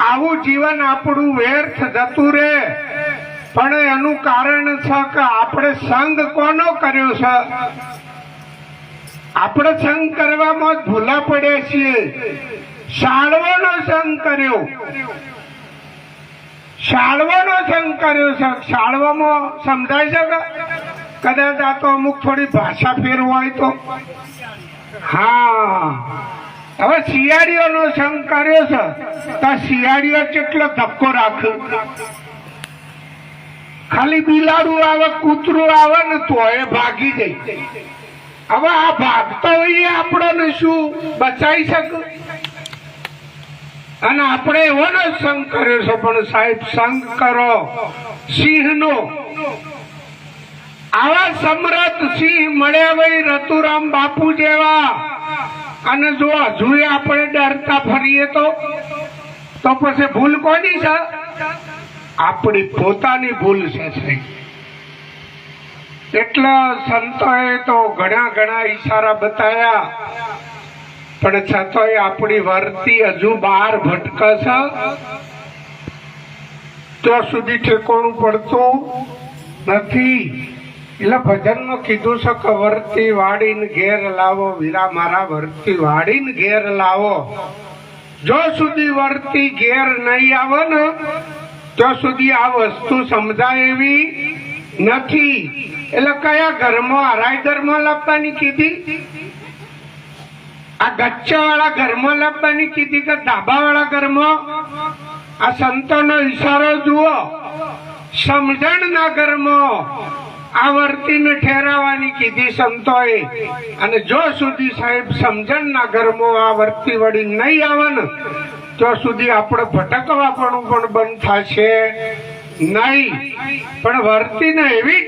આવું જીવન આપણું વ્યર્થ જતું રહે, પણ એનું કારણ છે કે આપણે સંગ કોનો કર્યો છે? આપણે સંગ કરવામાં જ ભૂલા પડ્યા છીએ. શાળવાનો સંગ કર્યો, શાળવાનો સંગ કર્યો છે. શાળવામાં સમજાય છે કે કદાચ આ તો અમુક થોડી ભાષા ફેર હોય તો હા. હવે શિયાળીઓનો સંગ કર્યો છે તો શિયાળીઓ કેટલો ધક્કો રાખે. ખાલી બિલાડું આવે, કૂતરું આવે ને તો એ ભાગી જાય. હવે આ ભાગતો હોય આપણને શું બચાવી શકે? અને આપણે એવો ને સંગ કર્યો છે. પણ સાહેબ સંગ કરો સિંહનો. આવા સમર્થ સિંહ મળ્યા ભાઈ રતુરામ બાપુ જેવા. અને જો હજુ આપણે ડરતા ફરીએ તો પછી ભૂલ કોની છે? આપણી પોતાની ભૂલ છે. એટલે સંતોએ તો ઘણા ઘણા ઈશારા બતાવ્યા, પણ છતાંય આપણી વર્તી હજુ બહાર ભટકે છે. ત્યાં સુધી ઠેકાણું પડતું નથી. એટલે ભજનમાં કીધું છે કે વર્તી વાળીને ઘેર લાવો, વીરા મારા વર્તી વાળીને ઘેર લાવો. જો સુધી વર્તી ઘેર નહીં આવે ને ત્યાં સુધી આ વસ્તુ સમજાય એવી નથી. એટલે કયા ઘરમાં? હરાય ઘરમાં લાવવાની કીધી? આ ગચ્ચા વાળા ઘરમાં લાવવાની કીધી કે ધાબા વાળા ઘરમાં? આ સંતોનો ઈશારો જુઓ. સમજણના ઘરમાં આ વર્તીને ઠેરાવાની કીધી સંતોએ. અને જો સુધી સાહેબ સમજણના ઘરમાં આ વર્તી વળી નહીં આવે ને ત્યાં સુધી આપણે ભટકવા પણ બંધ થશે નહીં. પણ વર્તીને એવી